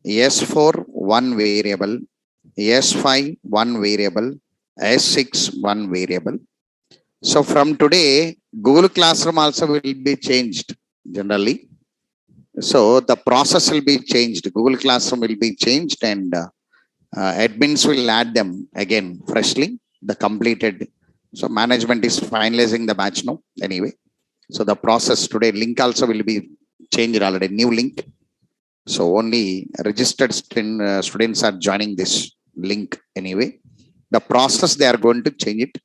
S4 one variable, S5 one variable, S6 one variable. So from today, Google Classroom also will be changed generally. So the process will be changed. Google Classroom will be changed, and admins will add them again freshly, the completed. So management is finalizing the batch now anyway. So the process today, link also will be changed already, new link. So only registered students are joining this link anyway. The process they are going to change it.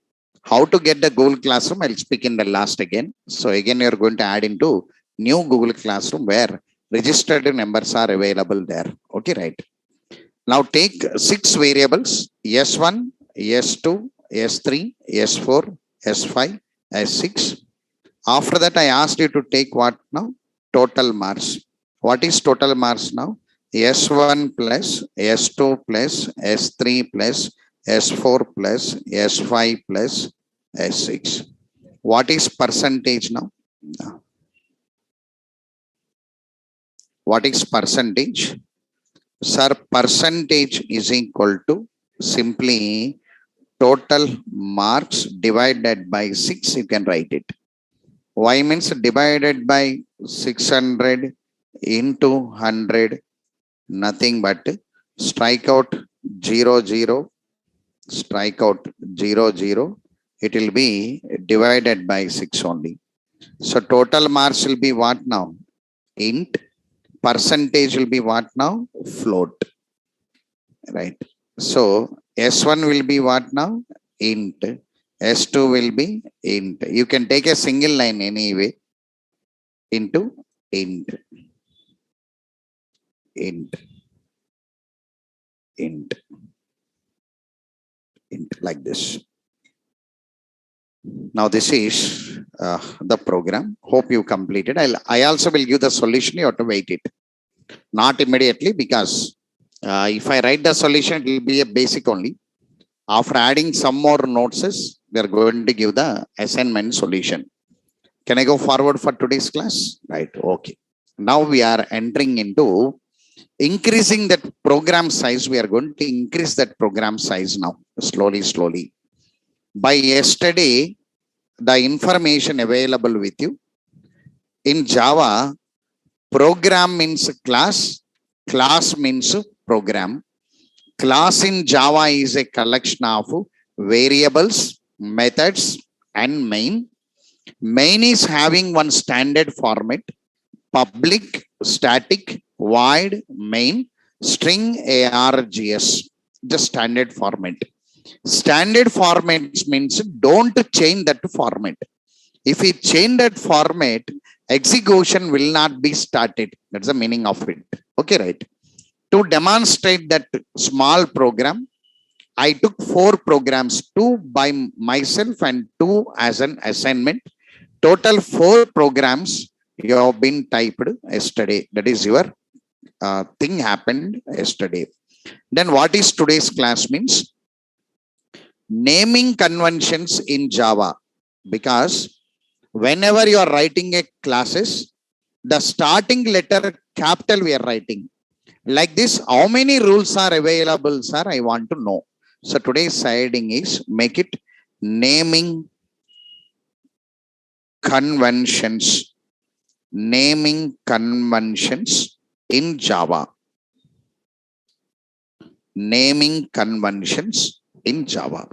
How to get the Google Classroom, I'll speak in the last again. So again, you're going to add into new Google Classroom where registered members are available there. Okay, right. Now take 6 variables, S1, S2, S3, S4, S5, S6. After that, I asked you to take what now? Total marks. What is total marks now? S1 plus S2 plus S3 plus S4 plus S5 plus S6. What is percentage now? What is percentage? Sir, percentage is equal to simply total marks divided by 6. You can write it. Y means divided by 600 into 100. Nothing but strike out 0, 0. Strike out 0, 0. It will be divided by 6 only. So total marks will be what now? Int. Percentage will be what now? Float. Right. So S1 will be what now? Int. S2 will be int. You can take a single line anyway into int. Int. Int. Int like this. Now this is the program. Hope you completed. I also will give the solution. You have to wait it. Not immediately, because if I write the solution, it will be a basic only. After adding some more notes, we are going to give the assignment solution. Can I go forward for today's class? Right. Okay. Now we are entering into increasing that program size. We are going to increase that program size now, slowly, slowly. By yesterday, the information available with you. In Java, program means class, class means program. Class in Java is a collection of variables, methods, and main. Main is having one standard format: public, static, void, main, string, args. Just standard format. Standard format means don't change that format. If we change that format, execution will not be started. That's the meaning of it. Okay, right. To demonstrate that small program, I took 4 programs, 2 by myself and 2 as an assignment. Total 4 programs you have been typed yesterday. That is your thing happened yesterday. Then what is today's class means? Naming conventions in Java. Because whenever you are writing a classes, the starting letter capital we are writing. Like this, how many rules are available, sir? I want to know. So today's heading is make it naming conventions. Naming conventions in Java. Naming conventions in Java.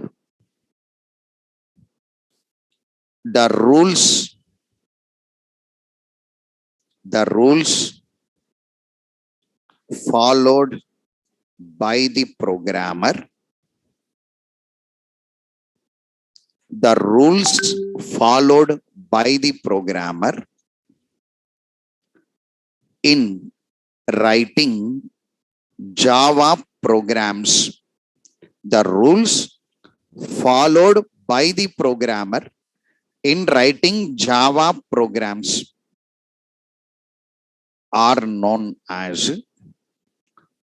The rules followed by the programmer. The rules followed by the programmer in writing Java programs. The rules followed by the programmer in writing Java programs are known as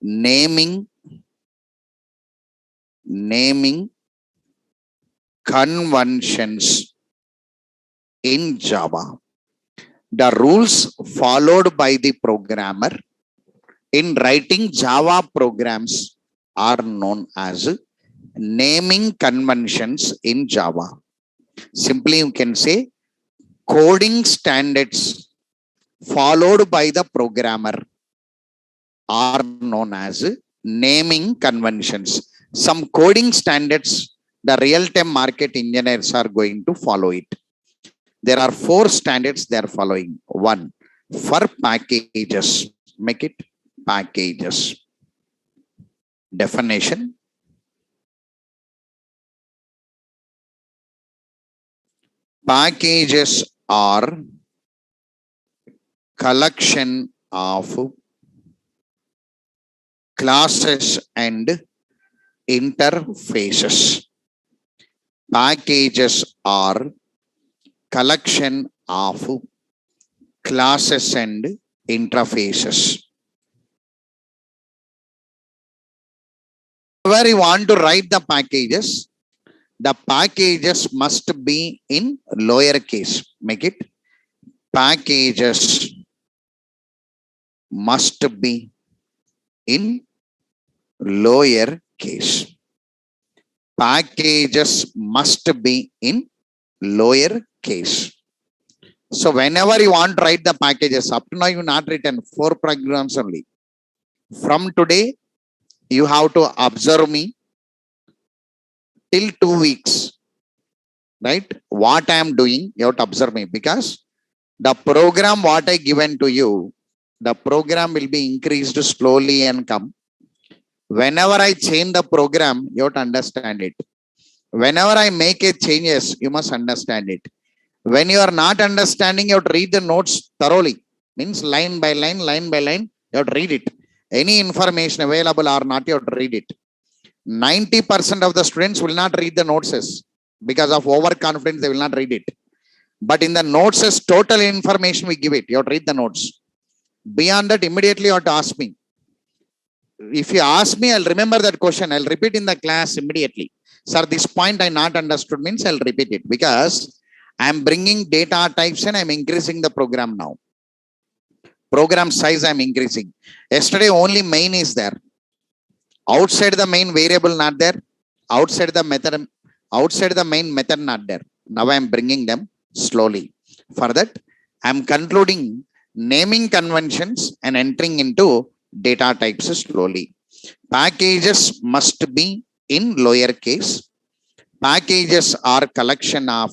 naming conventions in Java. The rules followed by the programmer in writing Java programs are known as naming conventions in Java. Simply you can say coding standards followed by the programmer are known as naming conventions. Some coding standards, the real-time market engineers are going to follow it. There are 4 standards they are following. 1, for packages. Make it packages. Definition. Packages are collection of classes and interfaces. Packages are collection of classes and interfaces. Where you want to write the packages must be in lowercase. Make it packages must be in lowercase. Packages must be in lowercase. So whenever you want to write the packages, up to now you not written 4 programs only. From today, you have to observe me till 2 weeks, right? What I am doing, you have to observe me, because the program what I given to you, the program will be increased slowly and come. Whenever I change the program, you have to understand it. Whenever I make a changes, you must understand it. When you are not understanding, you have to read the notes thoroughly. Means line by line, you have to read it. Any information available or not, you have to read it. 90% of the students will not read the notes because of overconfidence. They will not read it. But in the notes, total information we give it. You have to read the notes. Beyond that, immediately you have to ask me. If you ask me, I'll remember that question. I'll repeat in the class immediately. Sir, this point I not understood means I'll repeat it, because I'm bringing data types and I'm increasing the program now. Program size I'm increasing. Yesterday only main is there. Outside the main variable not there. Outside the main method not there. Now I'm bringing them slowly. For that, I'm concluding naming conventions and entering into data types slowly. Packages must be in lowercase. Packages are collection of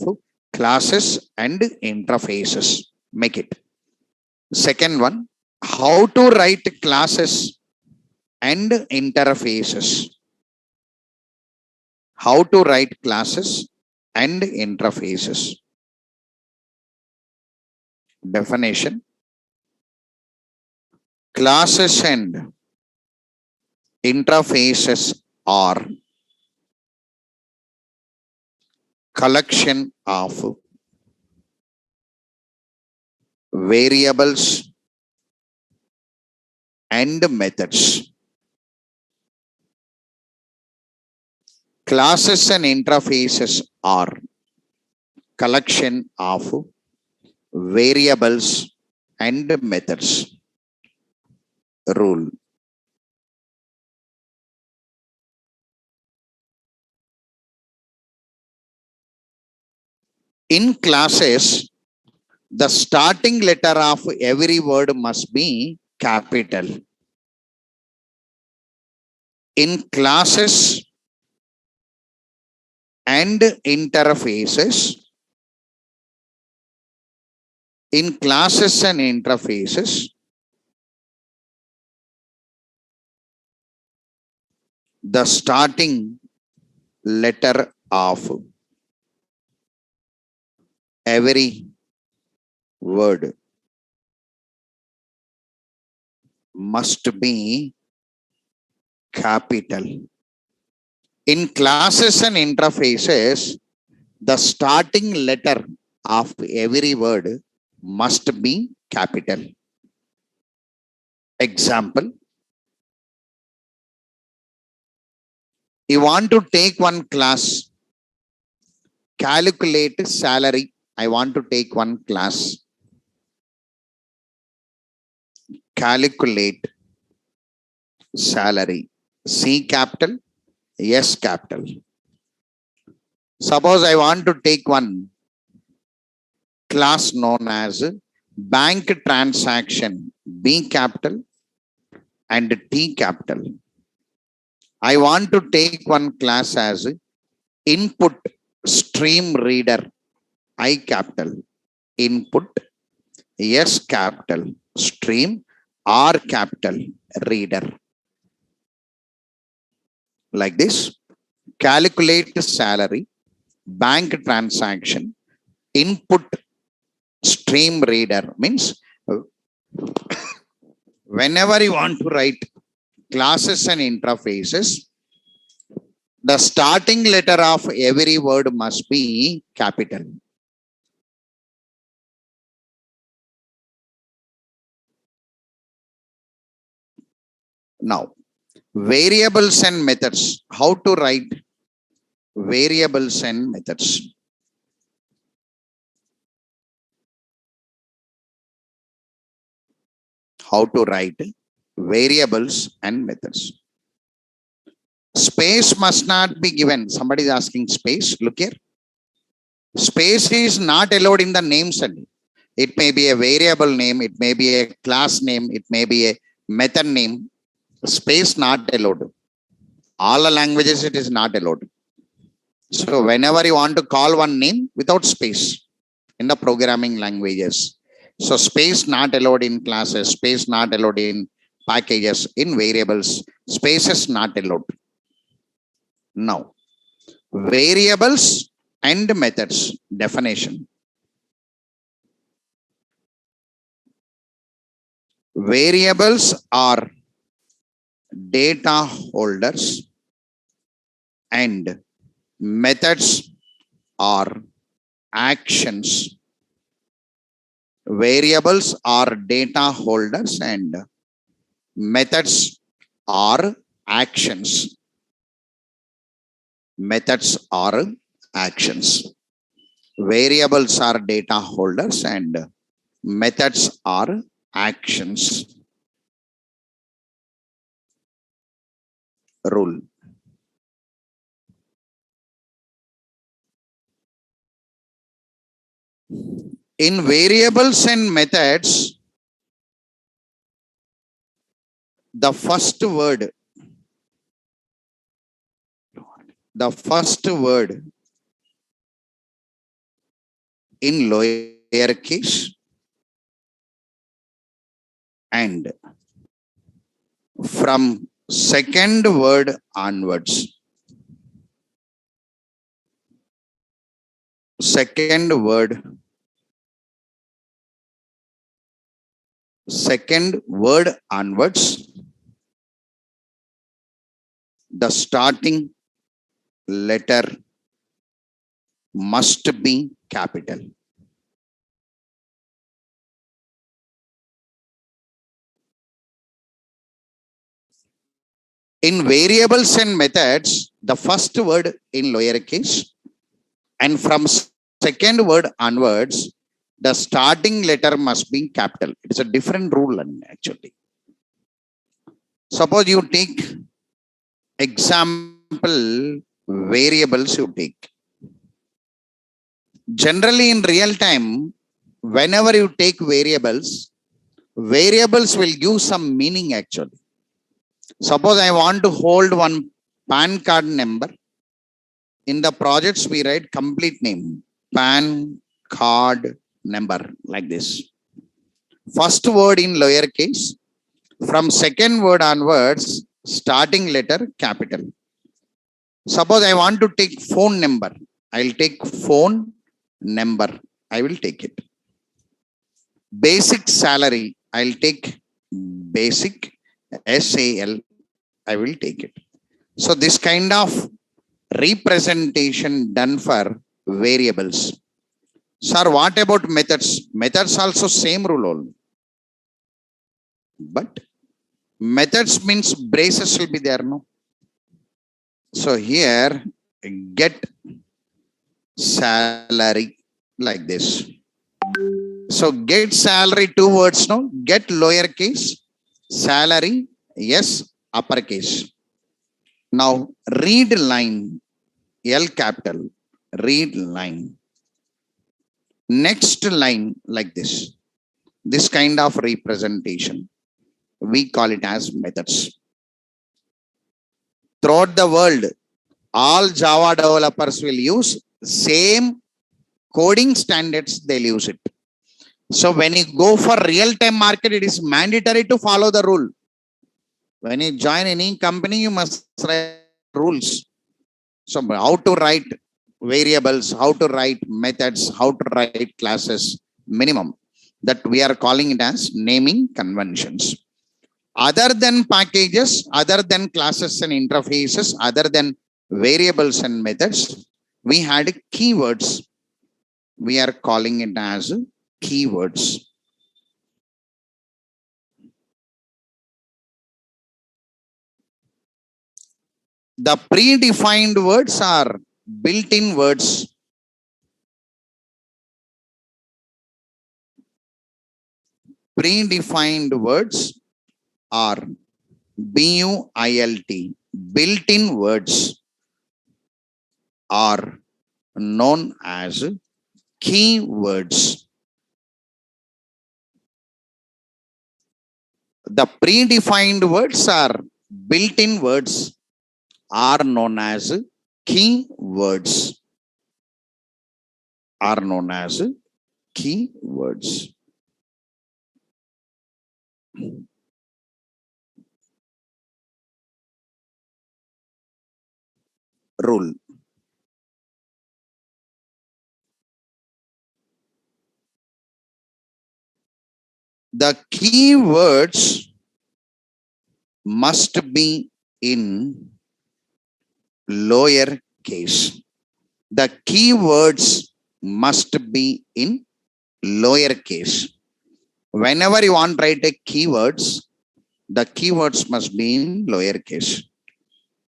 classes and interfaces. Make it. Second one, how to write classes and interfaces. How to write classes and interfaces. Definition. Classes and interfaces are collection of variables and methods. Classes and interfaces are collection of variables and methods. Rule. In classes, the starting letter of every word must be capital. In classes and interfaces, the starting letter of every word must be capital. In classes and interfaces, the starting letter of every word must be capital. Example. You want to take one class, calculate salary. I want to take one class, calculate salary. C capital, S capital. Suppose I want to take one class known as bank transaction, B capital and T capital. I want to take one class as input stream reader, I capital, input, S capital, stream, R capital, reader. Like this, calculate salary, bank transaction, input stream reader means whenever you want to write classes and interfaces, the starting letter of every word must be capital. Now, variables and methods. How to write variables and methods? How to write variables and methods? Space must not be given. Somebody is asking space. Look here. Space is not allowed in the names. It may be a variable name. It may be a class name. It may be a method name. Space not allowed. All the languages it is not allowed. So whenever you want to call one name without space in the programming languages. So space not allowed in classes. Space not allowed in packages. In variables, space is not allowed. Now, variables and methods definition. Variables are data holders and methods are actions. Variables are data holders and methods are actions. Methods are actions. Variables are data holders and methods are actions. Rule. In variables and methods, the first word in lowercase and from second word onwards. Second word onwards, the starting letter must be capital. In variables and methods, the first word in lowercase and from second word onwards, the starting letter must be capital. It is a different rule actually. Suppose you take example variables you take. Generally in real time, whenever you take variables will give some meaning actually. Suppose I want to hold one PAN card number. In the projects, we write complete name, PAN card number, like this. First word in lowercase, from second word onwards, starting letter capital. Suppose I want to take phone number. I'll take phone number. I will take it. Basic salary. I'll take basic SAL. I will take it. So this kind of representation done for variables. Sir, what about methods? Methods also same rule only. But methods means braces will be there, no? So here, get salary like this. So get salary, two words, no? Get lowercase, salary, yes, uppercase. Now read line, L capital, read line. Next line like this. This kind of representation, we call it as methods. Throughout the world, all Java developers will use same coding standards, they'll use it. So when you go for real-time market, it is mandatory to follow the rule. When you join any company, you must write rules. So how to write variables, how to write methods, how to write classes, minimum. That we are calling it as naming conventions. Other than packages, other than classes and interfaces, other than variables and methods, we had keywords. We are calling it as keywords. The predefined words are built-in words. Predefined words are BUILT. Built-in words are known as keywords. The predefined words are built-in words are known as keywords. Are known as keywords. Rule. The keywords must be in lower case. The keywords must be in lower case. Whenever you want to write a keywords, the keywords must be in lower case.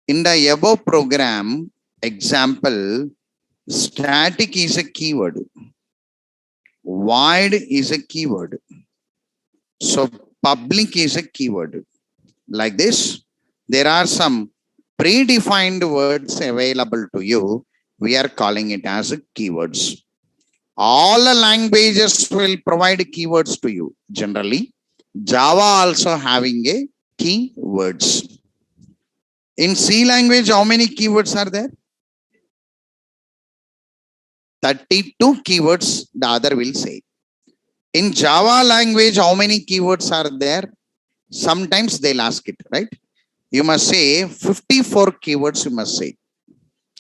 In the above program example, static is a keyword. Void is a keyword. So public is a keyword. Like this, there are some predefined words available to you. We are calling it as keywords. All the languages will provide keywords to you. Generally, Java also having a keywords. In C language, how many keywords are there? 32 keywords, the other will say. In Java language, how many keywords are there? Sometimes they'll ask it, right? You must say 54 keywords, you must say.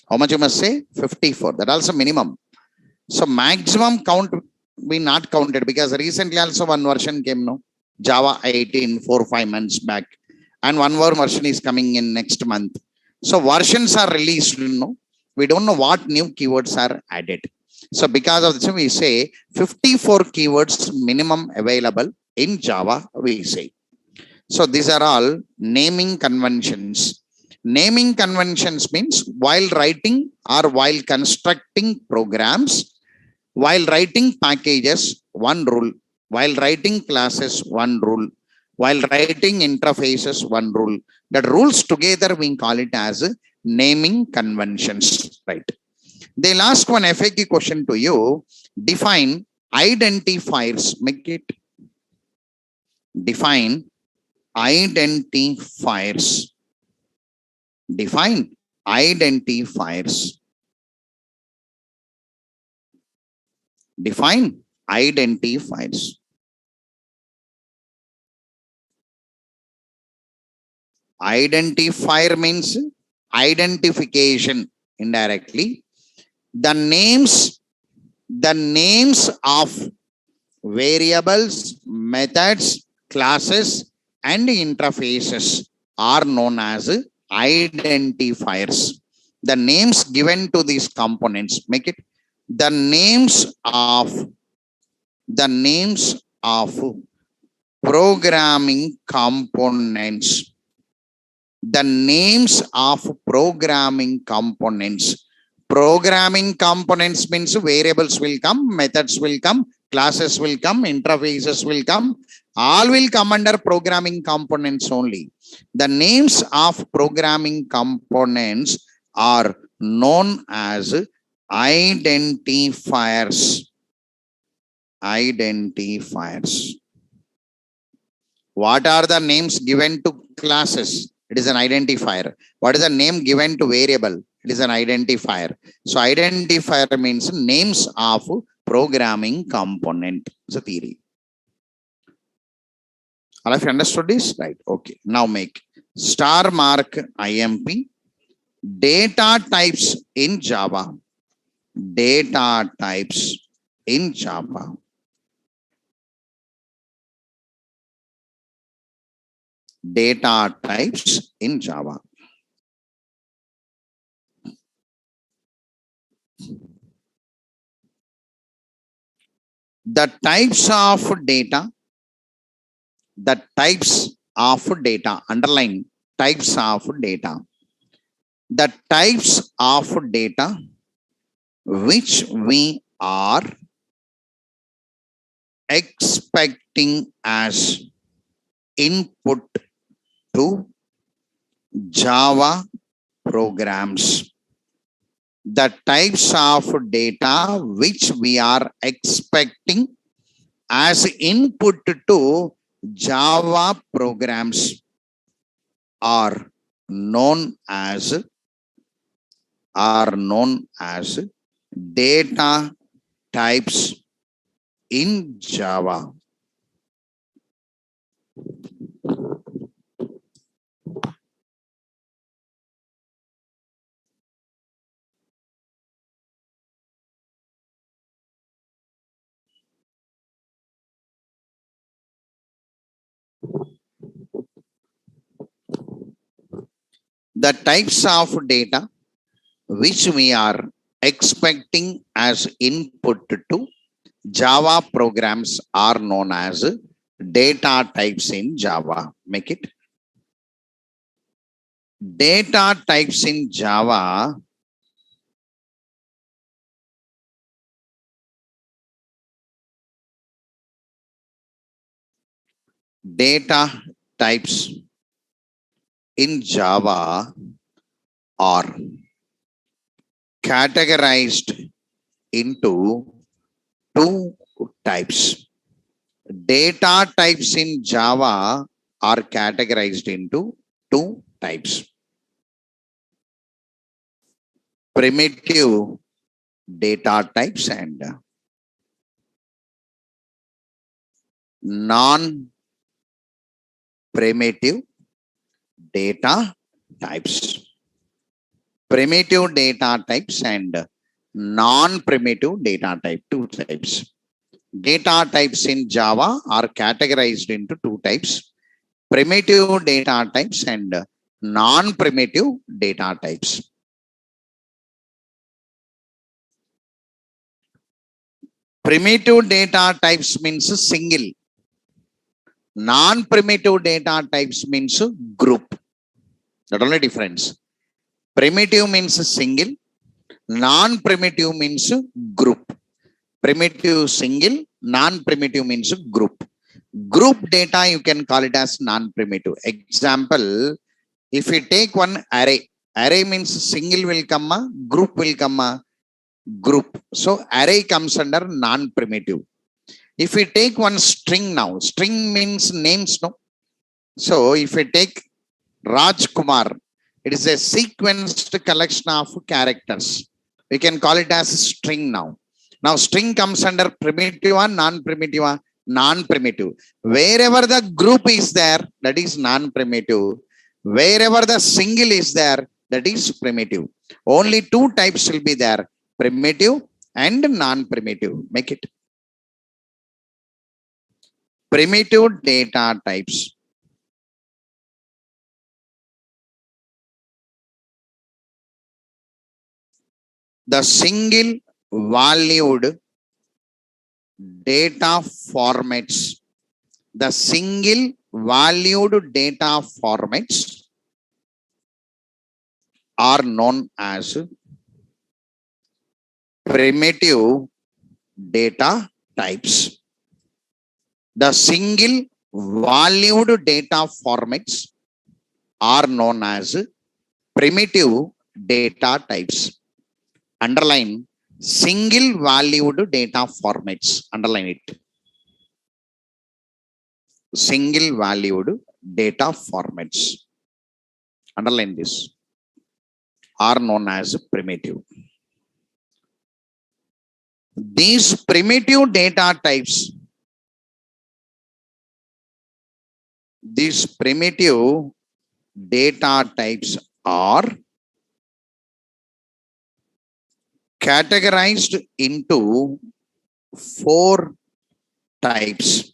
How much you must say? 54. That also minimum. So maximum count we not counted because recently also one version came, no? Java 18, 4-5 months back. And one more version is coming in next month. So versions are released, you know. We don't know what new keywords are added. So because of this, we say 54 keywords minimum available in Java, we say. So these are all naming conventions. Naming conventions means while writing or while constructing programs, while writing packages, one rule. While writing classes, one rule. While writing interfaces, one rule. That rules together we call it as naming conventions, right? They'll ask one FAQ question to you. Define identifiers. Make it. Define identifiers. Define identifiers. Define identifiers. Identifier means identification indirectly. The names of variables, methods, classes, and interfaces are known as identifiers. The names given to these components, make it the names of programming components. The names of programming components. Programming components means variables will come, methods will come, Classes will come, interfaces will come, all will come under programming components only. The names of programming components are known as identifiers. Identifiers. What are the names given to classes? It is an identifier. What is the name given to variable? It is an identifier. So identifier means names of programming component. It's a theory. All of you understood this? Right. Okay. Now make star mark IMP. Data types in Java. Data types in Java. Data types in Java. The types of data, underline types of data. The types of data which we are expecting as input to Java programs. The types of data which we are expecting as input to Java programs are known as data types in Java. The types of data which we are expecting as input to Java programs are known as data types in Java. Make it. Data types in Java are categorized into two types. Data types in Java are categorized into two types. Primitive data types and non-primitive data types. Primitive data types and non-primitive data type, two types. Data types in Java are categorized into two types. Primitive data types and non-primitive data types. Primitive data types means single. Non-primitive data types means group. That only difference. Primitive means single. Non-primitive means group. Primitive single, non-primitive means group. Group data you can call it as non-primitive. Example, if we take one array, array means single will come, group will come, group. So array comes under non-primitive. If we take one string now, string means names, no? So if we take Raj Kumar, it is a sequenced collection of characters. We can call it as string now. Now string comes under primitive or non-primitive? Non-primitive. Wherever the group is there, that is non-primitive. Wherever the single is there, that is primitive. Only two types will be there, primitive and non-primitive. Make it. Primitive data types. The single valued data formats. The single valued data formats are known as primitive data types. The single valued data formats are known as primitive data types. Underline single valued data formats. Underline it. Single valued data formats. Underline this. Are known as primitive. These primitive data types, are categorized into 4 types.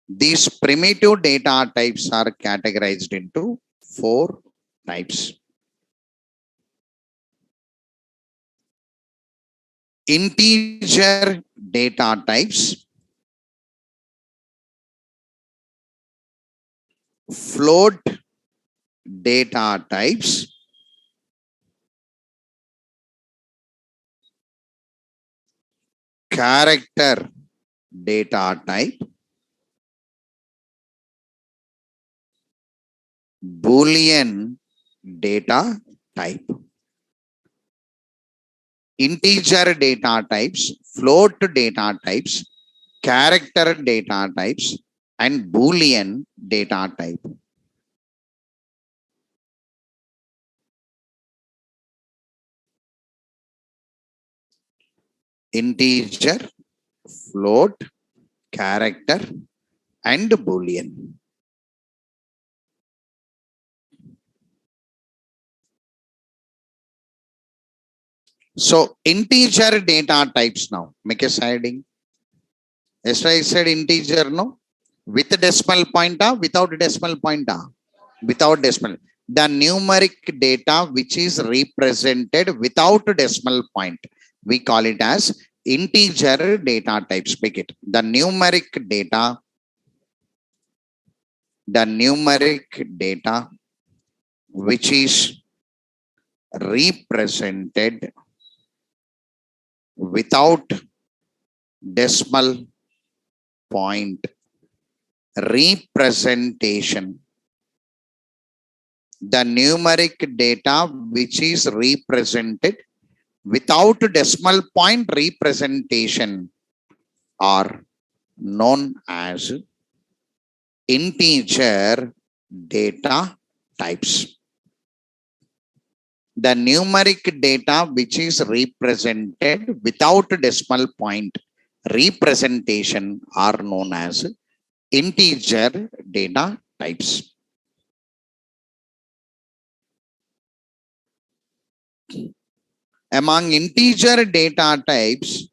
These primitive data types are categorized into 4 types. Integer data types, float data types, character data type, Boolean data type. Integer data types, float data types, character data types, and Boolean data type. Integer, float, character, and Boolean. So integer data types now. Make a siding. Yesterday I said integer, no? With decimal point, without decimal point, without decimal. The numeric data which is represented without decimal point, we call it as integer data types. Make it the numeric data which is represented without decimal point representation. The numeric data which is represented without decimal point representation are known as integer data types. The numeric data which is represented without decimal point representation are known as integer data types. Among integer data types,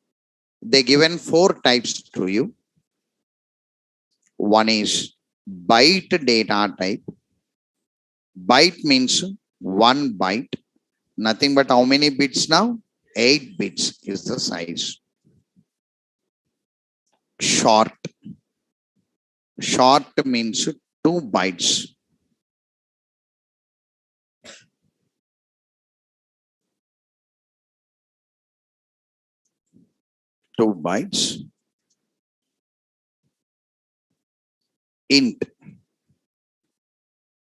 they given 4 types to you. One is byte data type. Byte means 1 byte. Nothing but how many bits now? 8 bits is the size. Short. Short means 2 bytes. Int.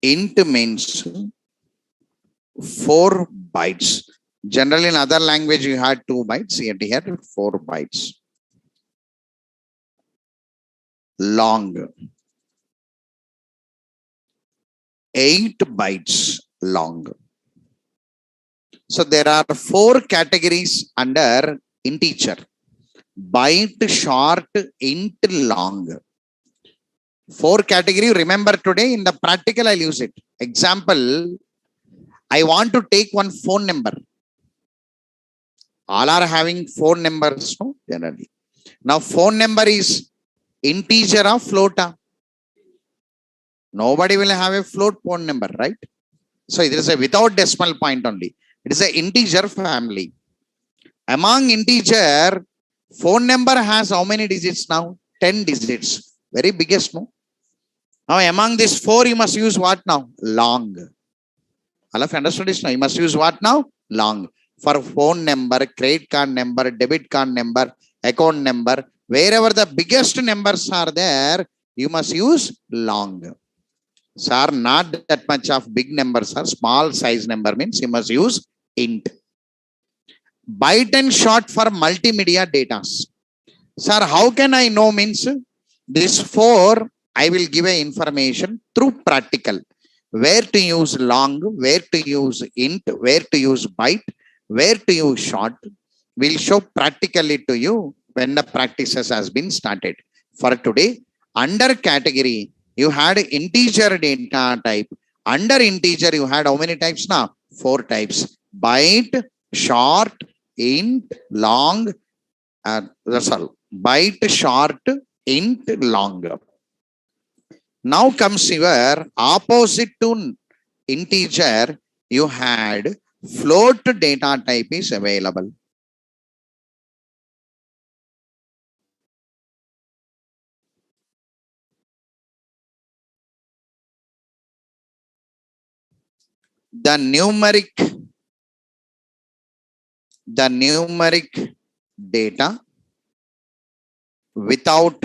Int means 4 bytes. Generally in other language you had 2 bytes, yet here 4 bytes. Long. 8 bytes long. So there are 4 categories under integer. Byte, short, int, long. 4 category. Remember today in the practical I'll use it. Example, I want to take one phone number. All are having phone numbers, no? Generally. Now phone number is integer or float? Nobody will have a float phone number, right? So it is a without decimal point only. It is an integer family. Among integer, phone number has how many digits now? 10 digits. Very biggest, no? Now among these 4, you must use what now? Long. All of you understood this now? You must use what now? Long. For phone number, credit card number, debit card number, account number, Wherever the biggest numbers are there, you must use long. Sir, not that much of big numbers are small size number means you must use int. Byte and short for multimedia data. Sir, how can I know means this 4, I will give a information through practical. Where to use long, where to use int, where to use byte, where to use short. We'll show practically to you when the practices has been started. For today, under category, you had integer data type. Under integer, you had how many types now? 4 types. Byte, short, int, long. That's all. Byte, short, int, long. Now comes your opposite to integer. You had float data type is available. The numeric data without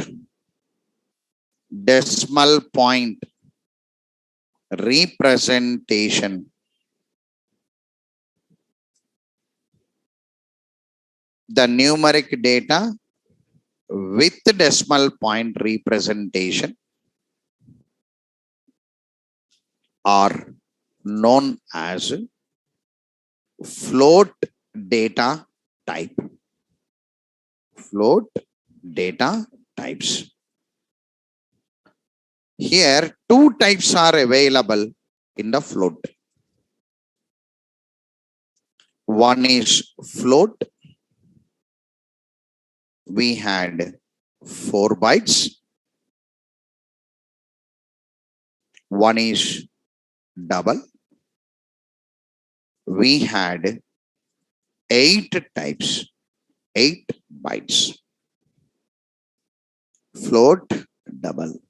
decimal point representation. The numeric data with decimal point representation are known as float data type. Float data types. Here, 2 types are available in the float. One is float. We had 4 bytes. One is double. We had 8 types, 8 bytes. Float, double.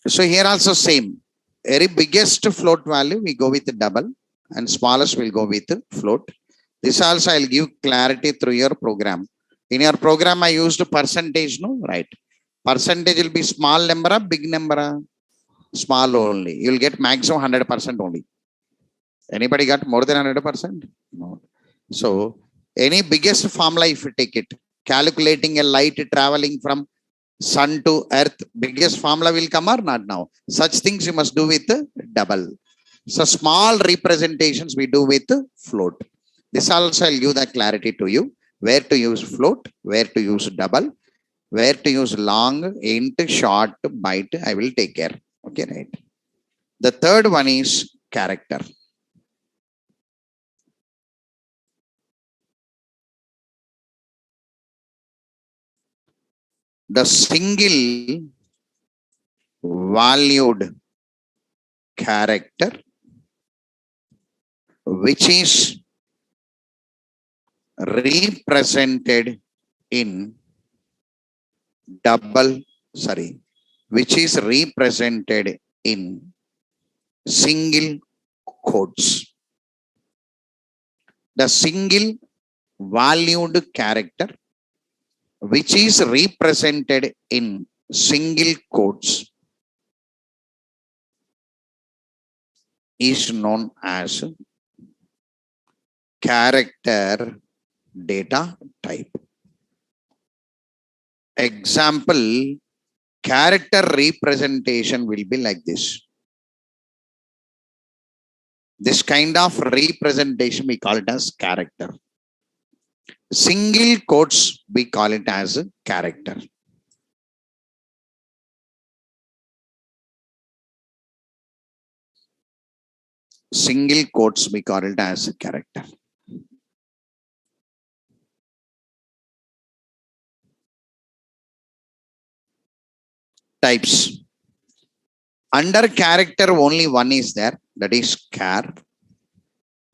So here also same. Very biggest float value, we go with the double, and smallest will go with the float. This also I'll give clarity through your program. In your program, I used percentage, no? Right. Percentage will be small number, big number, small only. You'll get maximum 100% only. Anybody got more than 100%? No. So any biggest formula, if you take it, calculating a light traveling from sun to earth, biggest formula will come or not now? Such things you must do with double. So small representations we do with float. This also I'll give the clarity to you. Where to use float, where to use double, where to use long, int, short, byte, I will take care. Okay, right. The third one is character. The single valued character which is represented in which is represented in single quotes. The single valued character which is represented in single quotes is known as character data type. Example, character representation will be like this. This kind of representation we call it as character. Single quotes we call it as character. Single quotes we call it as character. Types. Under character only one is there, that is char.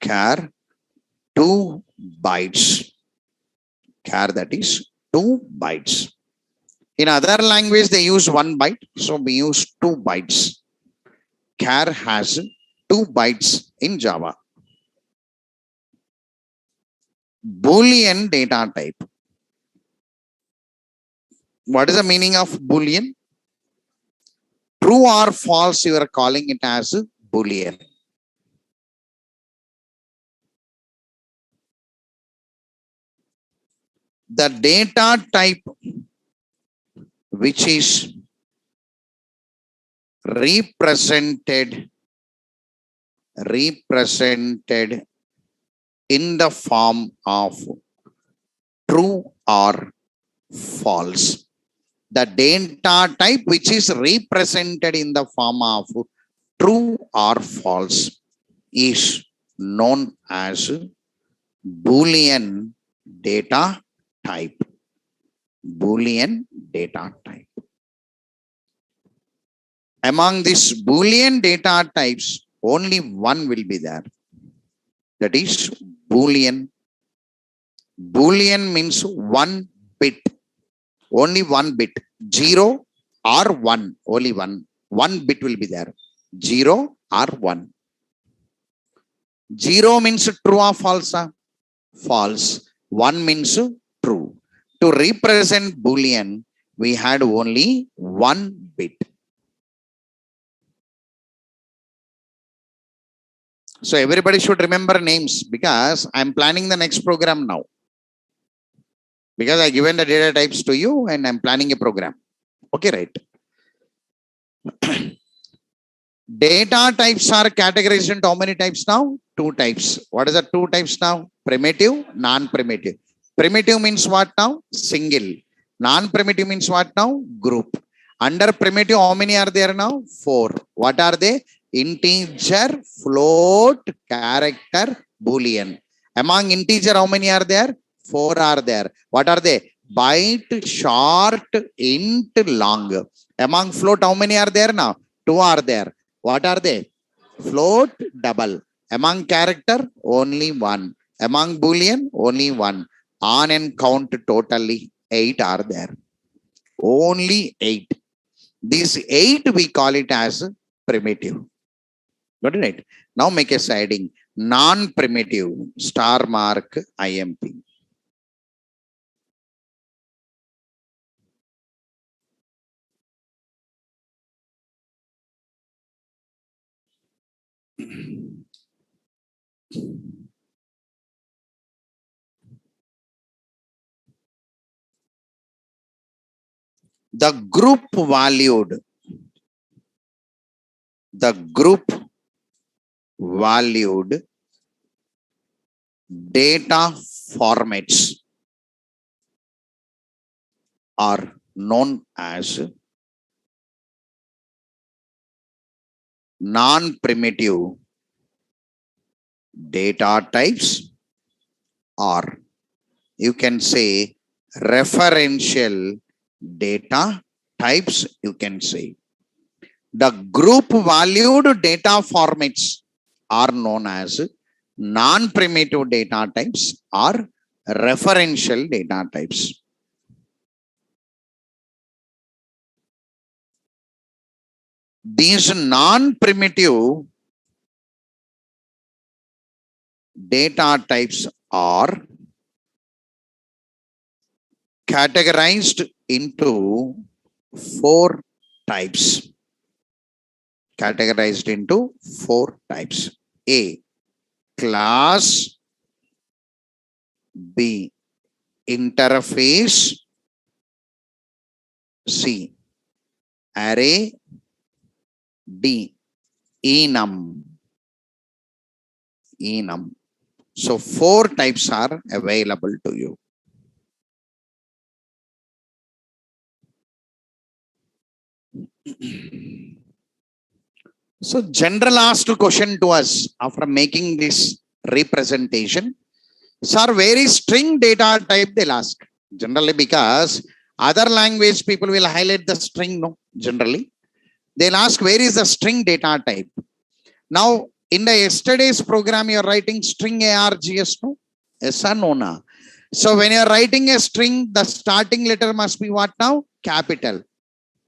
Char 2 bytes. Char, that is 2 bytes. In other language they use 1 byte, so we use 2 bytes. char has 2 bytes in Java. Boolean data type. What is the meaning of Boolean? True or false, you are calling it as Boolean. The data type which is represented in the form of true or false. The data type which is represented in the form of true or false is known as Boolean data type. Boolean data type. Among these Boolean data types, only one will be there. That is Boolean. Boolean means 1 bit. Only 1 bit. 0 or 1. Only 1. 1 bit will be there. 0 or 1. 0 means true or false? False. 1 means true. To represent Boolean, we had only 1 bit. So everybody should remember names because I'm planning the next program now. Because I given the data types to you and I'm planning a program. Okay, right. Data types are categorized into how many types now? 2 types. What is the 2 types now? Primitive, non-primitive. Primitive means what now? Single. Non-primitive means what now? Group. Under primitive, how many are there now? 4. What are they? Integer, float, character, Boolean. Among integer, how many are there? 4 are there. What are they? Byte, short, int, long. Among float, how many are there now? 2 are there. What are they? Float, double. Among character, only 1. Among Boolean, only 1. On and count totally 8 are there. Only 8. These 8 we call it as primitive. Got it right? Now make a siding. Non-primitive, star mark, IMP. The group valued data formats are known as non-primitive data types, or you can say referential data types, you can say. The group valued data formats are known as non-primitive data types or referential data types. These non-primitive data types are categorized into 4 types. Categorized into 4 types. A, class. B, interface. C, array. D, enum. So 4 types are available to you. So general asked a question to us after making this representation. Sir, where is string data type? They'll ask. Generally, because other language people will highlight the string, no, generally. They'll ask where is the string data type. Now, in the yesterday's program, you're writing string args, no? Yes or no? Na? So when you're writing a string, the starting letter must be what now? Capital.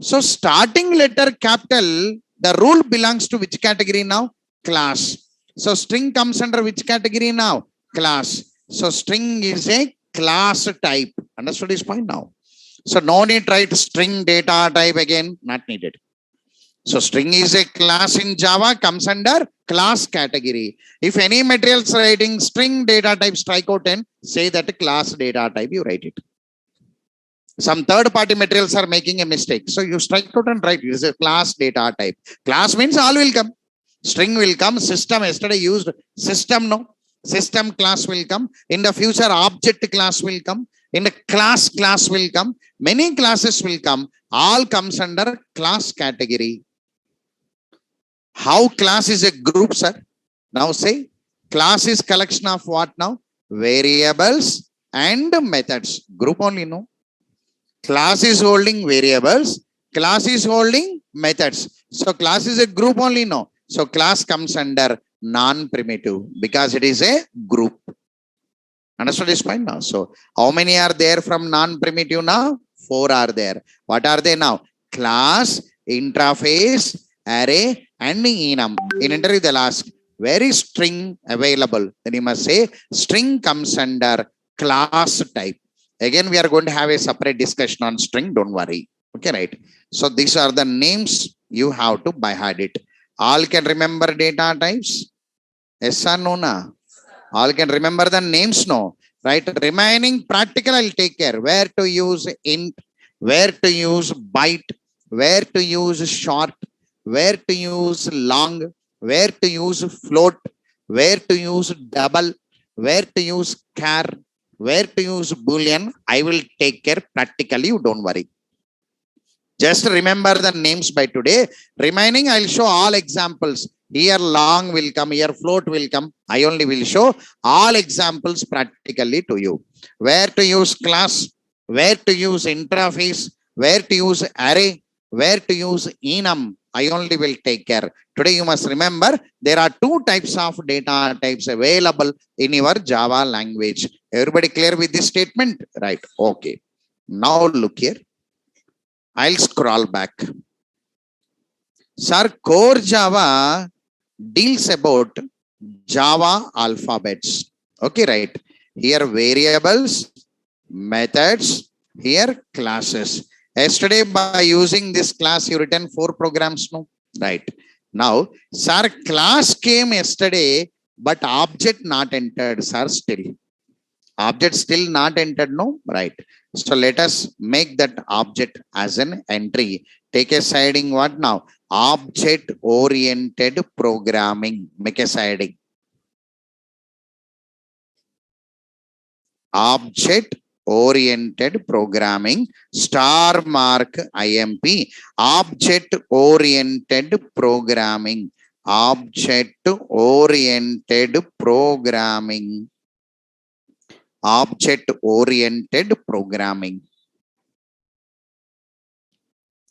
So starting letter capital The rule belongs to which category now? Class. So string comes under which category now? Class. So string is a class type. Understood this point now? So no need to write string data type again, not needed. So string is a class in Java, comes under class category. If any materials writing string data type, strike out and say that class data type, you write it. Some third party materials are making a mistake. So you strike out and write, this is a class data type. Class means all will come. String will come. System, yesterday used system, no. System class will come. In the future, object class will come. In the class will come. Many classes will come. All comes under class category. How class is a group, sir? Now say, class is collection of what now? Variables and methods. Group only, no? Class is holding variables. Class is holding methods. So class is a group only, no? So class comes under non-primitive because it is a group. Understood this point now? So how many are there from non-primitive now? 4 are there. What are they now? Class, interface, array, and enum. In interview, they'll ask, where is string available? Then you must say, string comes under class type. Again, we are going to have a separate discussion on string. Don't worry. Okay, right? So these are the names you have to by heart it. All can remember data types? Yes or no? Na? All can remember the names? No. Right? Remaining practical, I'll take care. Where to use int, where to use byte, where to use short, where to use long, where to use float, where to use double, where to use char, where to use boolean. I will take care practically. You don't worry. Just remember the names by today. Remaining, I'll show all examples. Here long will come, here float will come. I only will show all examples practically to you. Where to use class, where to use interface, where to use array, where to use enum. I only will take care. Today you must remember there are 2 types of data types available in your Java language. Everybody clear with this statement? Right. Okay. Now look here. I'll scroll back. Sir, core Java deals about Java alphabets. Okay, right. Here variables, methods, here classes. Yesterday by using this class, you written 4 programs, no? Right. Now, sir, class came yesterday, but object not entered, sir, still. Object still not entered, no? Right. So let us make that object as an entry. Take a siding what now? Object oriented programming. Make a siding. Object oriented programming. Star mark IMP. Object oriented programming. Object oriented programming. Object oriented programming.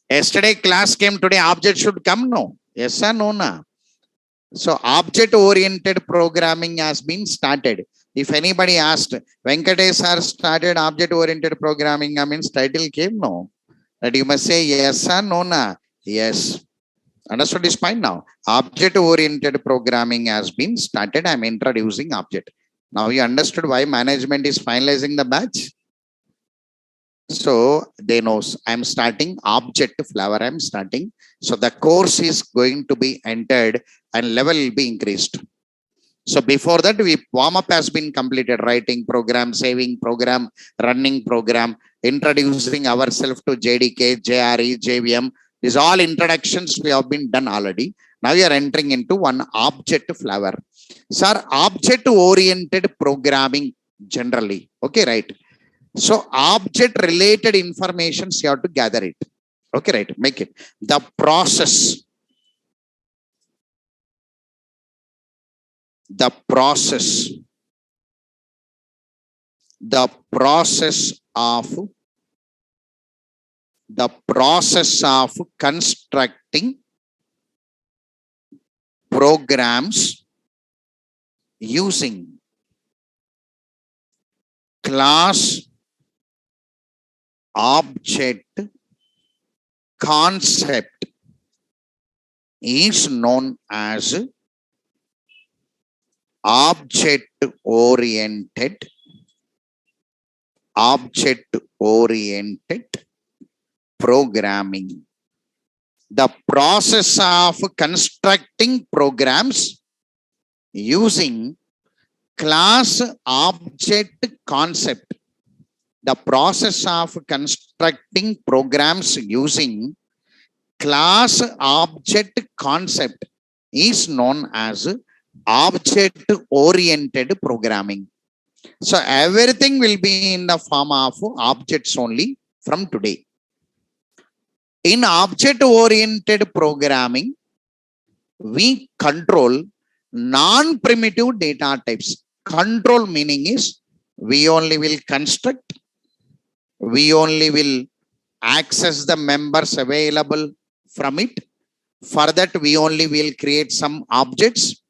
Yesterday class came, today object should come, no? Yes or no? Na? So object oriented programming has been started. If anybody asked, Venkatesh sir started object oriented programming, I mean title came, no? That you must say yes or no? Na? Yes. Understood this point now? Object oriented programming has been started. I am introducing object. Now you understood why management is finalizing the batch. So they know I'm starting object flower. I'm starting. So the course is going to be entered and level will be increased. So before that, warm up has been completed. Writing program, saving program, running program, introducing ourselves to JDK, JRE, JVM. These all introductions we have been done already. Now we are entering into one object flower. Sir, object oriented programming generally. Okay, right. So object related information you have to gather it. Okay, right. Make it the process. The process of constructing programs using class, object, concept, is known as object-oriented programming. The process of constructing programs using class object concept. The process of constructing programs using class object concept is known as object-oriented programming. So everything will be in the form of objects only from today. In object-oriented programming, we control non-primitive data types. Control meaning is we only will construct, we only will access the members available from it. For that, we only will create some objects.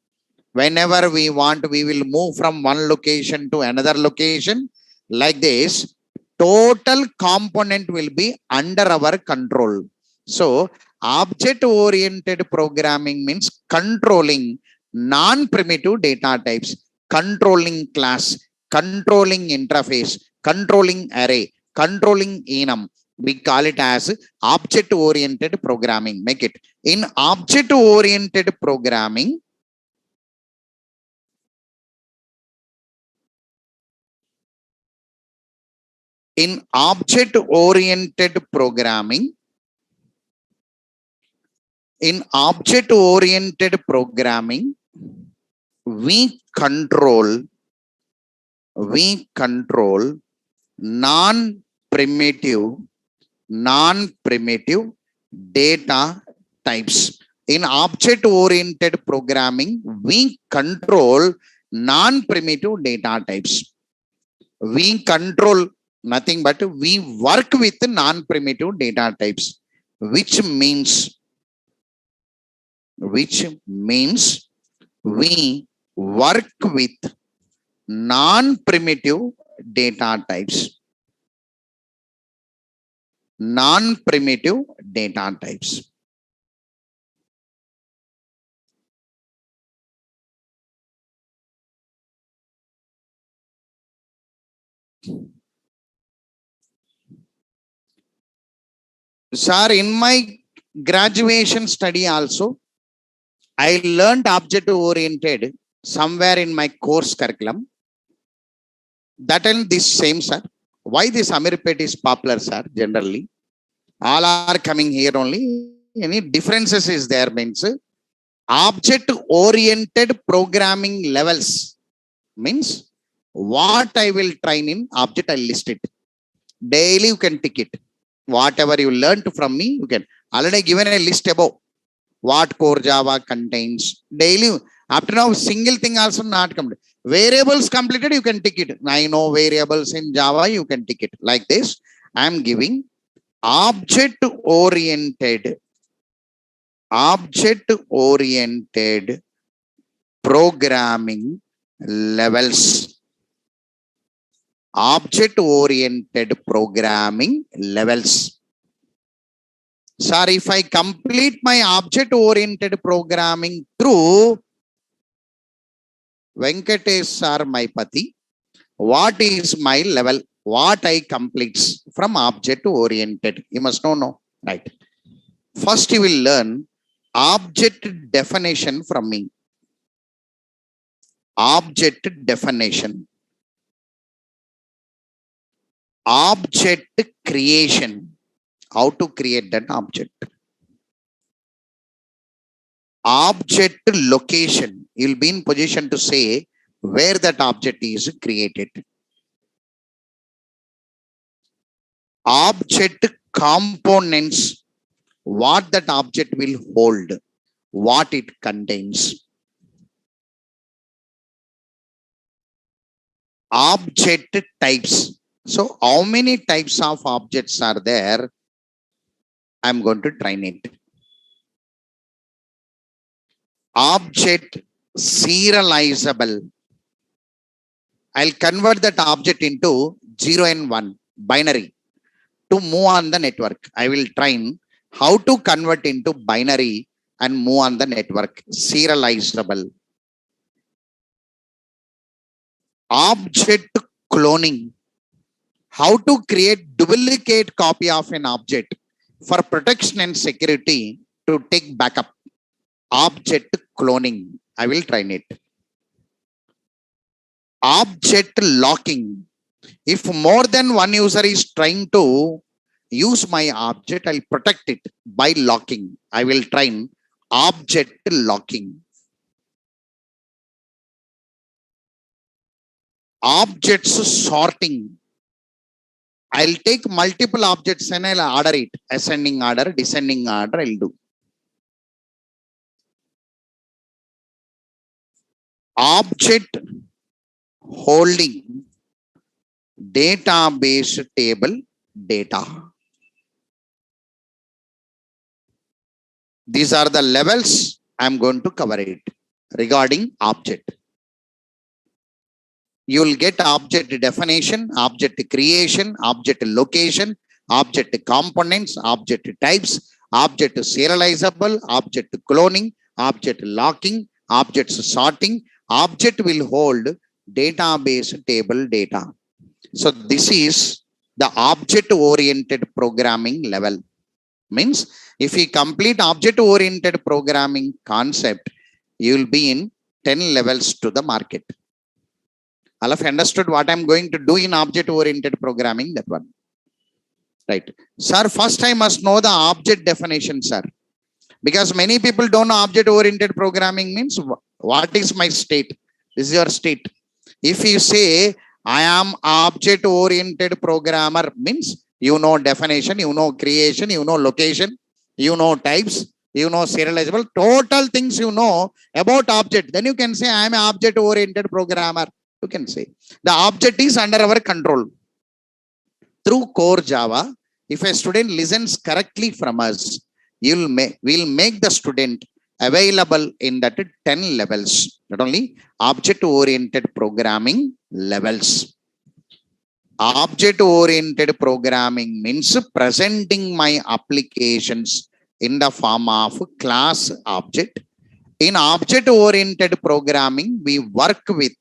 Whenever we want, we will move from one location to another location. Like this, total component will be under our control. So, object-oriented programming means controlling non-primitive data types, controlling class, controlling interface, controlling array, controlling enum. We call it as object-oriented programming. Make it. In object-oriented programming, we control non-primitive data types. In object-oriented programming, we control non-primitive data types. We control nothing but we work with non-primitive data types, which means we work with non-primitive data types. Non-primitive data types. Sir, in my graduation study also, I learned object-oriented somewhere in my course curriculum. That and this same, sir. Why this Amirpet is popular, sir, generally? All are coming here only. Any differences is there means object-oriented programming levels means what I will train in object, I'll list it. Daily you can tick it. Whatever you learned from me, you can. Already given a list above what core Java contains. Daily, after now, single thing also not completed. Variables completed, you can tick it. I know variables in Java, you can tick it. Like this, I am giving object-oriented programming levels. Object-oriented programming levels. Sir, if I complete my object-oriented programming through Venkatesh sir, my pati, what is my level? What I completes from object-oriented? You must know, no? Right. First, you will learn object definition from me. Object definition. Object creation. How to create that object. Object location. You'll be in position to say where that object is created. Object components. What that object will hold. What it contains. Object types. So how many types of objects are there? I'm going to train it. Object serializable. I'll convert that object into 0 and 1 binary to move on the network. I will train how to convert into binary and move on the network. Serializable. Object cloning. How to create duplicate copy of an object for protection and security to take backup. Object cloning. I will try it. Object locking. If more than one user is trying to use my object, I'll protect it by locking. I will train object locking. Objects sorting. I'll take multiple objects and I'll order it. Ascending order, descending order, I'll do. Object holding. Database table data. These are the levels I'm going to cover it regarding object. You will get object definition, object creation, object location, object components, object types, object serializable, object cloning, object locking, object sorting. Object will hold database table data. So this is the object-oriented programming level. Means if you complete object-oriented programming concept, you will be in 10 levels to the market. All of you understood what I'm going to do in object-oriented programming, that one. Right. Sir, first I must know the object definition, sir. Because many people don't know object-oriented programming means what is my state? This is your state. If you say, I am object-oriented programmer, means you know definition, you know creation, you know location, you know types, you know serializable, total things you know about object. Then you can say, I am an object-oriented programmer. You can say. The object is under our control. Through core Java, if a student listens correctly from us, we'll make the student available in that 10 levels. Not only object-oriented programming levels. Object-oriented programming means presenting my applications in the form of class object. In object-oriented programming, we work with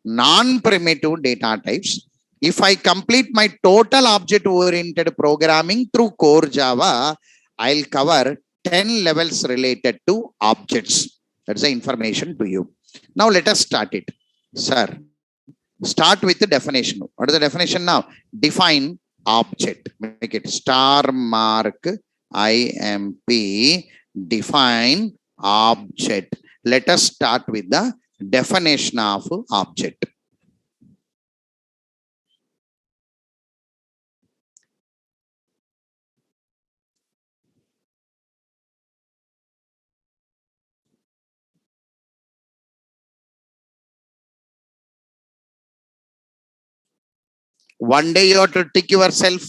non-primitive data types. If I complete my total object-oriented programming through core Java, I'll cover 10 levels related to objects. That's the information to you. Now let us start it. Sir, start with the definition. What is the definition now? Define object. Make it star mark IMP. Define object. Let us start with the definition of object. One day you have to tick yourself.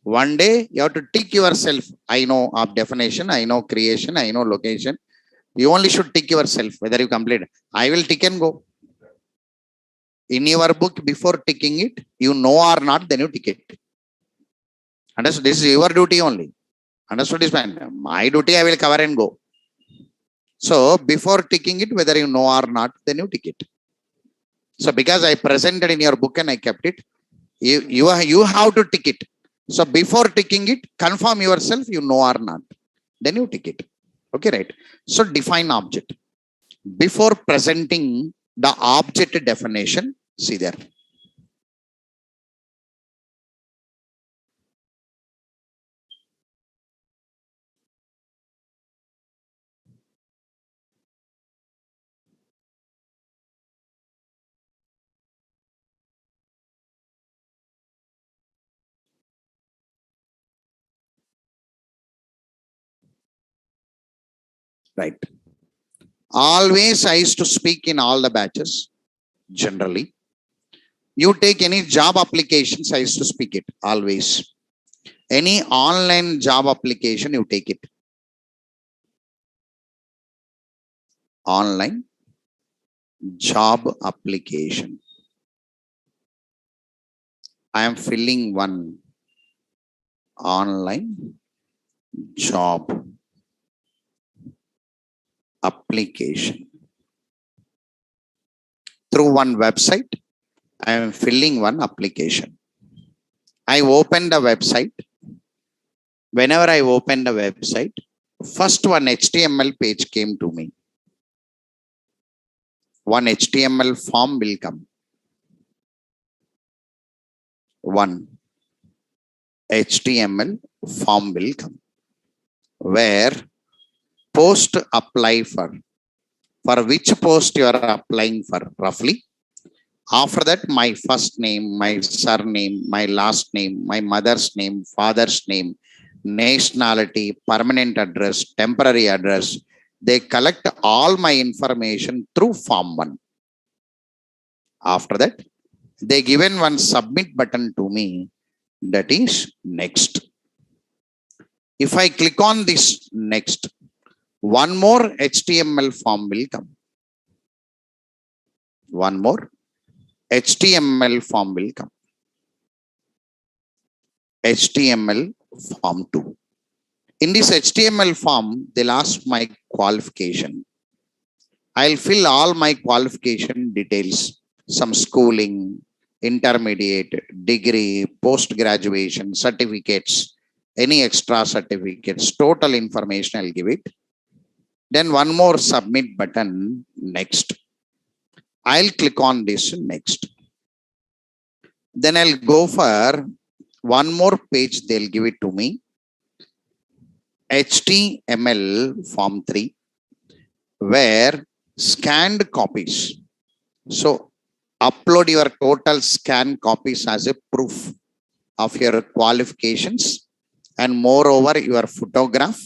One day you have to tick yourself. I know of definition, I know creation, I know location. You only should tick yourself whether you complete. I will tick and go. In your book, before ticking it, you know or not, then you tick it. Understood? This is your duty only. Understood this fine. My duty I will cover and go. So before ticking it, whether you know or not, then you tick it. So because I presented in your book and I kept it, you have to tick it. So before ticking it, confirm yourself you know or not. Then you tick it. Okay, right. So define object. Before presenting the object definition, see there. Right. Always I used to speak in all the batches, generally. You take any job applications, I used to speak it, always. Any online job application, you take it. Online job application. I am filling one online job. application. Through one website, I am filling one application. I open the website. Whenever I open the website, first one HTML page came to me. One HTML form will come. One HTML form will come. Where post apply for which post you are applying for roughly. After that, my first name, my surname, my last name, my mother's name, father's name, nationality, permanent address, temporary address. They collect all my information through form 1. After that, they given one submit button to me, that is next. If I click on this next, one more HTML form will come. One more HTML form will come. HTML form 2. In this HTML form, they'll ask my qualification. I'll fill all my qualification details, some schooling, intermediate, degree, post-graduation, certificates, any extra certificates, total information I'll give it. Then one more submit button, next. I'll click on this next. Then I'll go for one more page, they'll give it to me. HTML form 3, where scanned copies. So upload your total scanned copies as a proof of your qualifications, and moreover your photograph,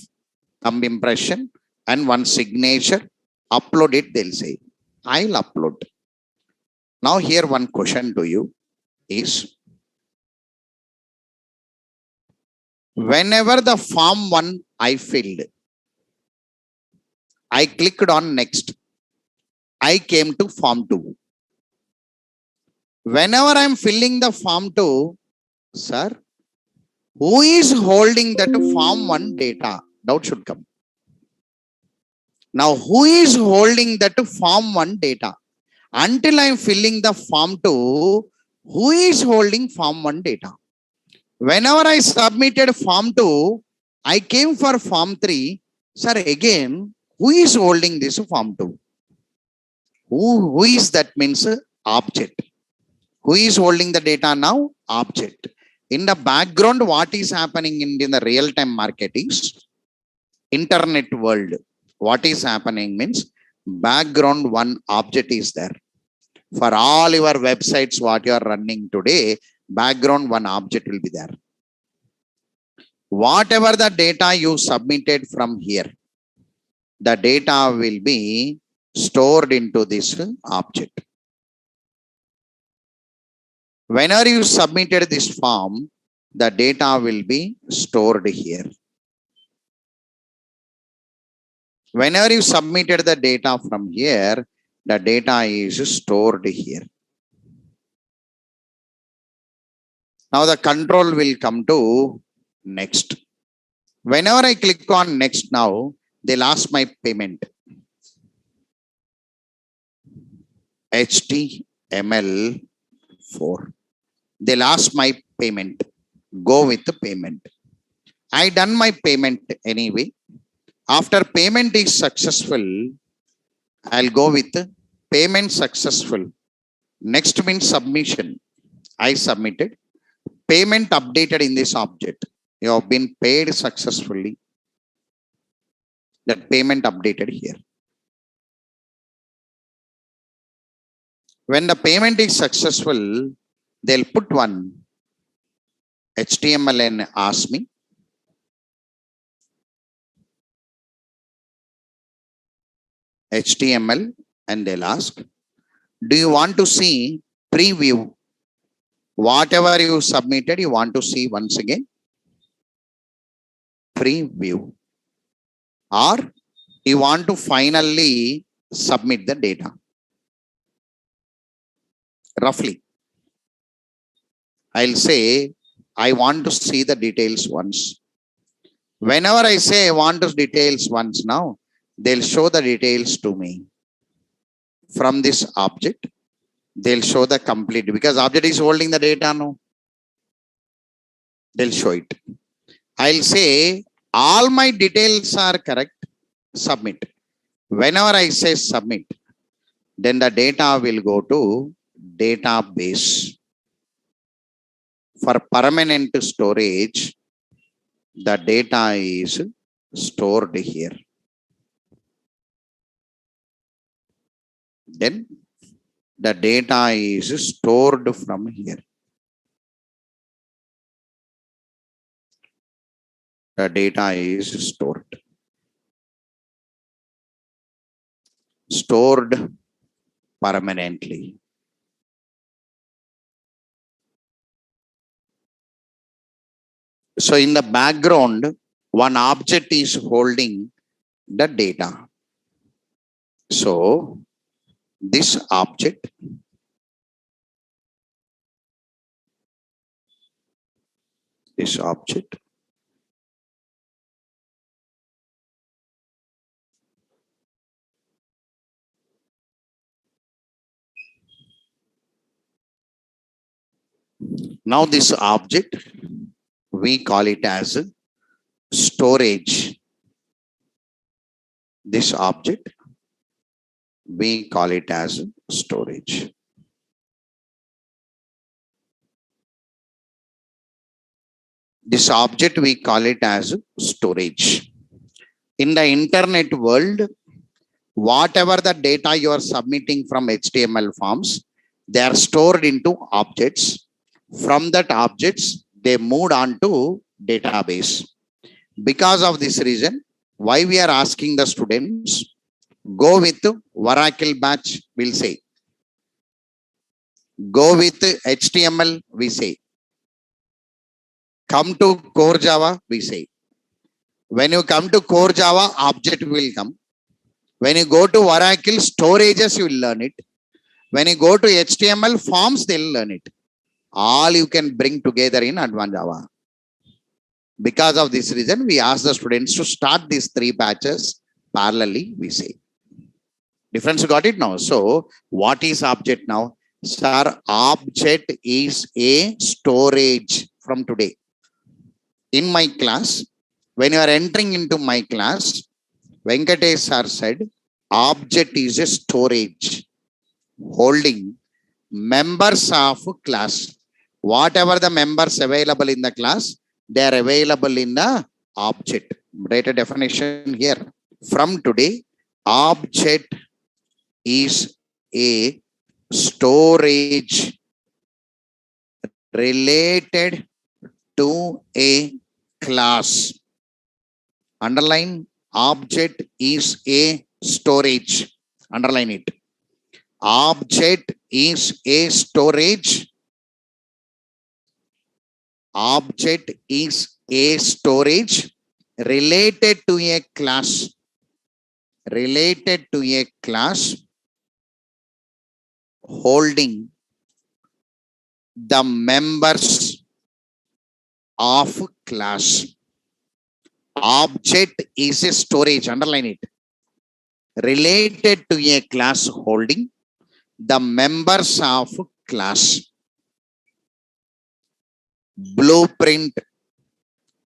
thumb impression, and one signature. Upload it, they'll say. I'll upload. Now here one question to you is, whenever the form 1 I filled, I clicked on next. I came to form 2. Whenever I'm filling the form 2, sir, who is holding that form 1 data? Doubt should come. Now, who is holding that form 1 data? Until I'm filling the form 2, who is holding form 1 data? Whenever I submitted form 2, I came for form 3. Sir, again, who is holding this form 2? Who is that? Means object. Who is holding the data now? Object. In the background, what is happening in the real-time market is internet world. What is happening means background one object is there. For all your websites, what you are running today, background one object will be there. Whatever the data you submitted from here, the data will be stored into this object. Whenever you submitted this form, the data will be stored here. Whenever you submitted the data from here, the data is stored here. Now the control will come to next. Whenever I click on next now, they'll ask my payment. HTML4. They'll ask my payment. Go with the payment. I done my payment anyway. After payment is successful, I'll go with payment successful. Next means submission. I submitted. Payment updated in this object. You have been paid successfully. That payment updated here. When the payment is successful, they'll put one HTML and ask me. HTML and they'll ask, do you want to see preview? Whatever you submitted, you want to see once again? Preview. Or you want to finally submit the data? Roughly. I'll say, I want to see the details once. Whenever I say I want to details once now, they'll show the details to me. From this object, they'll show the complete, because object is holding the data, no? They'll show it. I'll say all my details are correct, submit. Whenever I say submit, then the data will go to database. For permanent storage, the data is stored here. Then the data is stored from here. The data is stored permanently. So in the background, one object is holding the data. So this object now this object, we call it as storage. This object, we call it as storage. This object, we call it as storage. In the internet world, whatever the data you are submitting from HTML forms, they are stored into objects. From that objects, they moved on to database. Because of this reason, why we are asking the students, go with Oracle batch, we'll say. Go with HTML, we say. Come to core Java, we say. When you come to core Java, object will come. When you go to Oracle storages, you will learn it. When you go to HTML forms, they'll learn it. All you can bring together in advanced Java. Because of this reason, we ask the students to start these 3 batches parallelly, we say. Difference, got it now? So, what is object now? Sir, object is a storage from today. In my class, when you are entering into my class, Venkatesh sir said, object is a storage holding members of class. Whatever the members available in the class, they are available in the object. Write a definition here. From today, object is a storage related to a class. Underline, object is a storage. Underline it. Object is a storage. Object is a storage related to a class. Related to a class holding the members of class. Object is a storage. Underline it. Related to a class holding the members of class. Blueprint,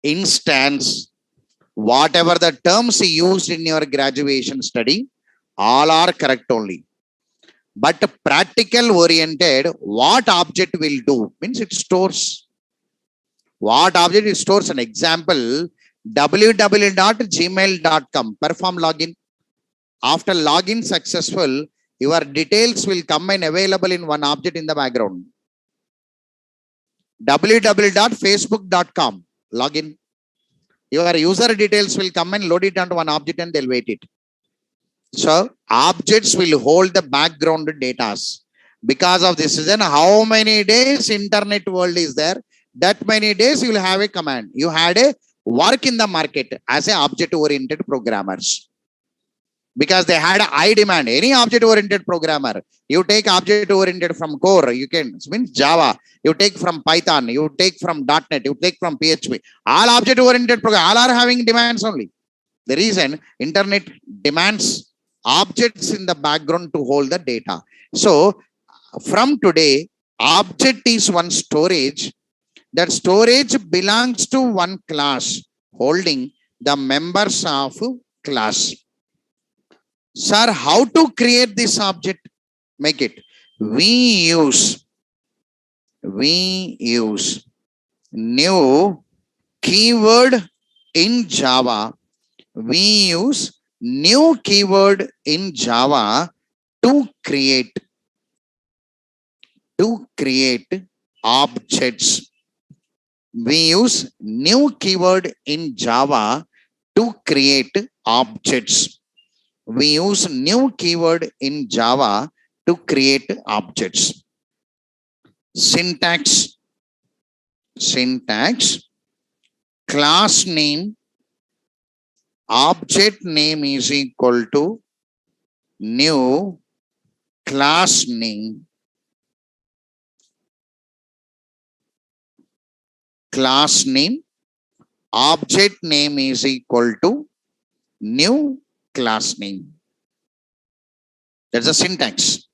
instance, whatever the terms used in your graduation study, all are correct only. But practical oriented, what object will do? Means it stores. What object it stores? An example, www.gmail.com, perform login. After login successful, your details will come and available in one object in the background. www.facebook.com, login. Your user details will come and load it onto one object and they'll wait it. So objects will hold the background data. Because of this reason, how many days internet world is there? That many days you will have a command. You had a work in the market as a object oriented programmers. Because they had a high demand. Any object oriented programmer, you take object oriented from core, you can, it means Java, you take from Python, you take from .NET, you take from PHP. All object oriented program, all are having demands only. The reason internet demands objects in the background to hold the data. So from today, object is one storage. That storage belongs to one class holding the members of class. Sir, how to create this object? Make it. We use new keyword in Java. We use new keyword in Java to create objects. We use new keyword in Java to create objects. We use new keyword in Java to create objects. Syntax, class name, object name is equal to new class name. Class name, object name is equal to new class name. That's a syntax.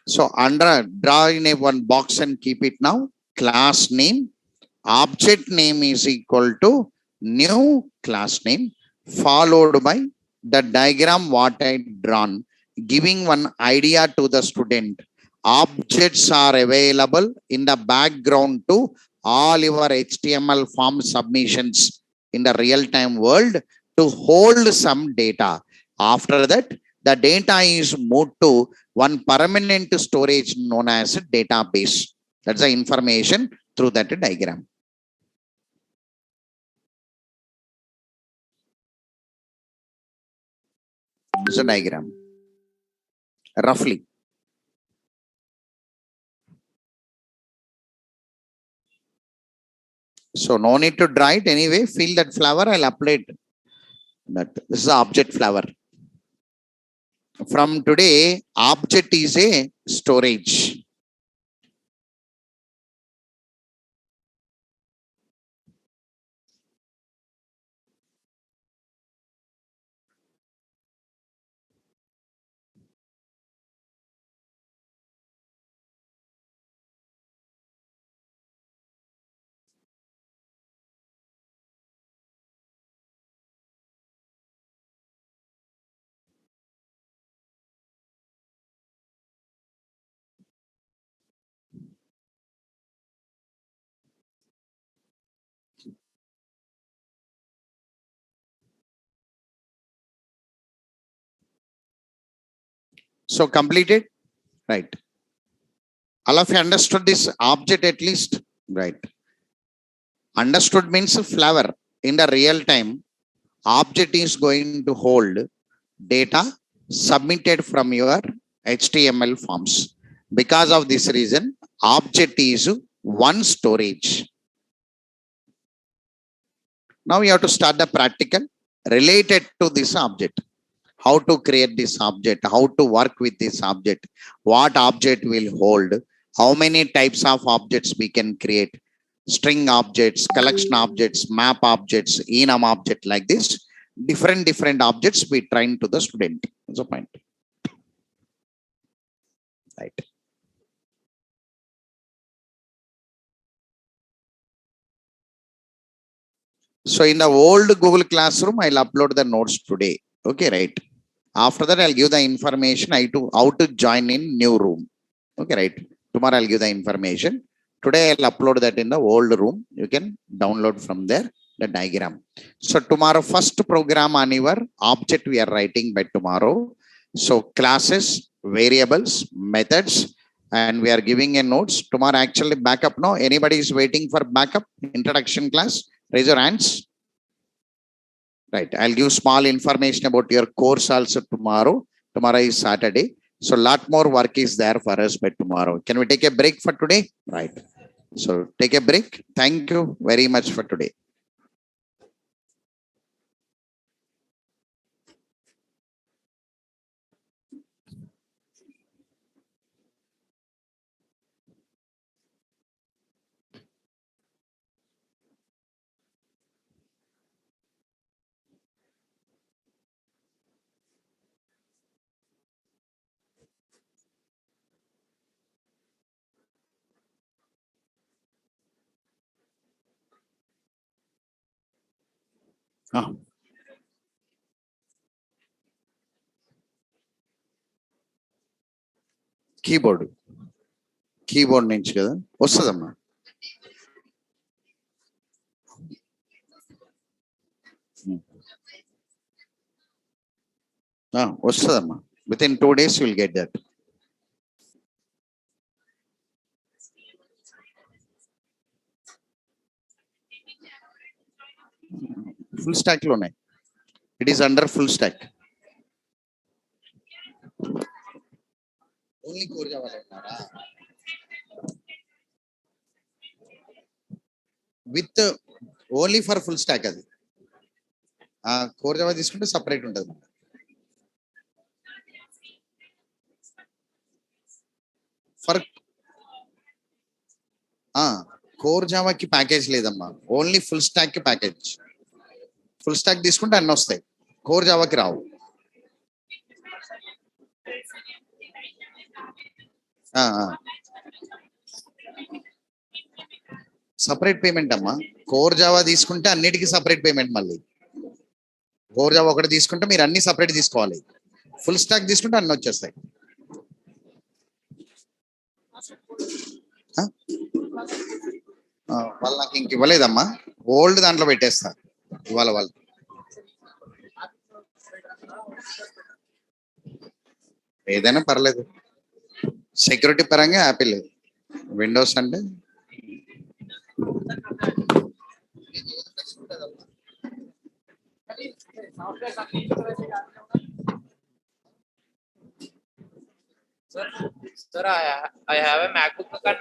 So draw in a one box and keep it now. Class name, object name is equal to new class name, followed by the diagram what I drawn, giving one idea to the student. Objects are available in the background to all your HTML form submissions in the real-time world to hold some data. After that, the data is moved to one permanent storage known as a database. That's the information through that diagram. This is a diagram. Roughly. So no need to draw it anyway. Feel that flower, I'll apply it. This is the object flower. From today, object is a storage. So completed, right? All of you understood this object at least, right? Understood means flower. In the real time, object is going to hold data submitted from your HTML forms. Because of this reason, object is one storage. Now you have to start the practical related to this object. How to create this object, how to work with this object, what object will hold, how many types of objects we can create, string objects, collection objects, map objects, enum object, like this. Different objects we train to the student. That's the point. Right. So in the old Google Classroom, I'll upload the notes today. Okay, right. After that, I'll give the information how to join in new room. Okay, right. Tomorrow I'll give the information. Today I'll upload that in the old room. You can download from there the diagram. So tomorrow, first program on your object we are writing by tomorrow. So classes, variables, methods, and we are giving a notes. Tomorrow actually backup. No, anybody is waiting for backup introduction class? Raise your hands. Right. I'll give small information about your course also tomorrow. Tomorrow is Saturday. So a lot more work is there for us by tomorrow. Can we take a break for today? Right. So take a break. Thank you very much for today. Keyboard నుంచి కదా వస్తుందమ్మా. వస్తుందమ్మా. Within 2 days you will get that. Full stack lo ఉన్నాయి. It is under full stack. Only core Java అంటారా? With only for full stack అది. core Java తీసుకుంటే separate ఉంటుంది. For core జావాకి package లేదమ్మా, ఓన్లీ ఫుల్ స్టాక్ కి package. Full stock తీసుకుంటే అన్ని వస్తాయి, కోర్ జావాకి రావు. సపరేట్ పేమెంట్ అమ్మా. కోర్ జావా తీసుకుంటే అన్నిటికీ సపరేట్ పేమెంట్. మళ్ళీ కోర్ జావా ఒకటి తీసుకుంటే మీరు అన్ని సపరేట్ తీసుకోవాలి. ఫుల్ స్టాక్ తీసుకుంటే అన్ని వచ్చేస్తాయి. వాళ్ళు నాకు ఇంక ఇవ్వలేదమ్మా, ఓల్డ్ దాంట్లో పెట్టేస్తా ఇవాళ వాళ్ళు. ఏదైనా పర్లేదు, సెక్యూరిటీ పరంగా యాపిల్. విండోస్ అంటే Sir, I have a MacBook and